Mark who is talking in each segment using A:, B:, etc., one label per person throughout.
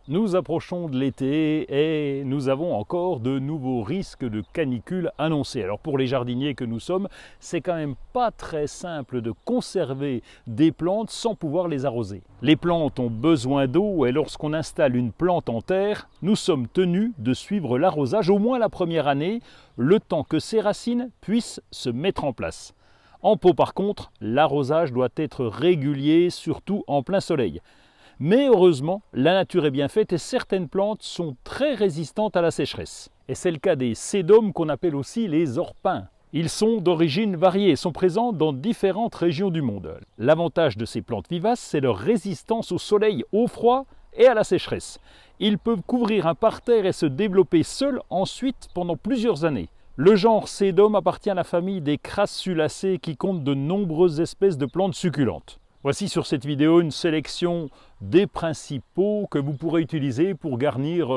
A: Nous approchons de l'été et nous avons encore de nouveaux risques de canicule annoncés. Alors pour les jardiniers que nous sommes, c'est quand même pas très simple de conserver des plantes sans pouvoir les arroser. Les plantes ont besoin d'eau et lorsqu'on installe une plante en terre, nous sommes tenus de suivre l'arrosage au moins la première année, le temps que ses racines puissent se mettre en place. En pot par contre, l'arrosage doit être régulier, surtout en plein soleil. Mais heureusement, la nature est bien faite et certaines plantes sont très résistantes à la sécheresse. Et c'est le cas des sédums qu'on appelle aussi les orpins. Ils sont d'origine variée et sont présents dans différentes régions du monde. L'avantage de ces plantes vivaces, c'est leur résistance au soleil, au froid et à la sécheresse. Ils peuvent couvrir un parterre et se développer seuls ensuite pendant plusieurs années. Le genre sédum appartient à la famille des Crassulacées qui compte de nombreuses espèces de plantes succulentes. Voici sur cette vidéo une sélection des principaux que vous pourrez utiliser pour garnir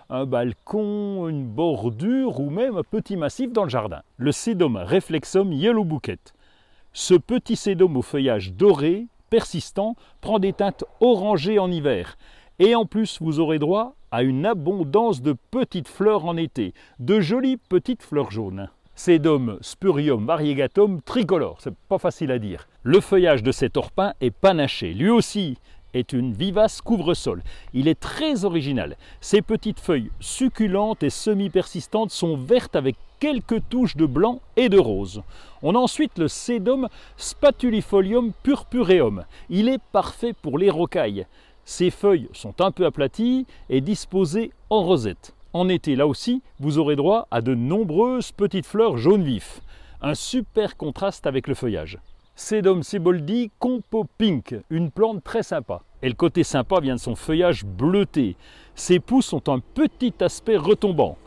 A: un balcon, une bordure ou même un petit massif dans le jardin. Le sédum Reflexum Yellow Bouquet. Ce petit sédum au feuillage doré, persistant, prend des teintes orangées en hiver. Et en plus, vous aurez droit à une abondance de petites fleurs en été, de jolies petites fleurs jaunes. Sédum Spurium variegatum tricolore, c'est pas facile à dire. Le feuillage de cet orpin est panaché, lui aussi est une vivace couvre-sol. Il est très original. Ses petites feuilles succulentes et semi-persistantes sont vertes avec quelques touches de blanc et de rose. On a ensuite le Sédum Spatulifolium purpureum. Il est parfait pour les rocailles. Ses feuilles sont un peu aplaties et disposées en rosette. En été, là aussi, vous aurez droit à de nombreuses petites fleurs jaune vif. Un super contraste avec le feuillage. Sédum Siboldi Compo Pink, une plante très sympa. Et le côté sympa vient de son feuillage bleuté. Ses pousses ont un petit aspect retombant.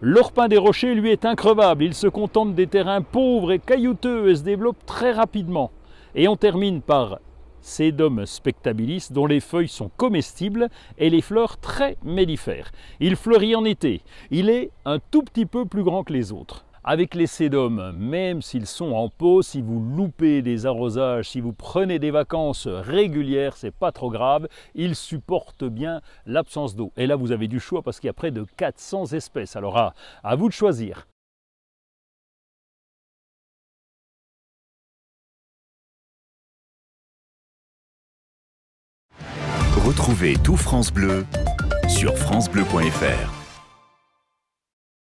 A: L'orpin des rochers, lui, est increvable. Il se contente des terrains pauvres et caillouteux et se développe très rapidement. Et on termine par Sédum spectabilis, dont les feuilles sont comestibles et les fleurs très mellifères. Il fleurit en été. Il est un tout petit peu plus grand que les autres. Avec les sédums, même s'ils sont en pot, si vous loupez des arrosages, si vous prenez des vacances régulières, c'est pas trop grave. Ils supportent bien l'absence d'eau. Et là, vous avez du choix parce qu'il y a près de 400 espèces. Alors à vous de choisir.
B: Retrouvez tout France Bleu sur francebleu.fr.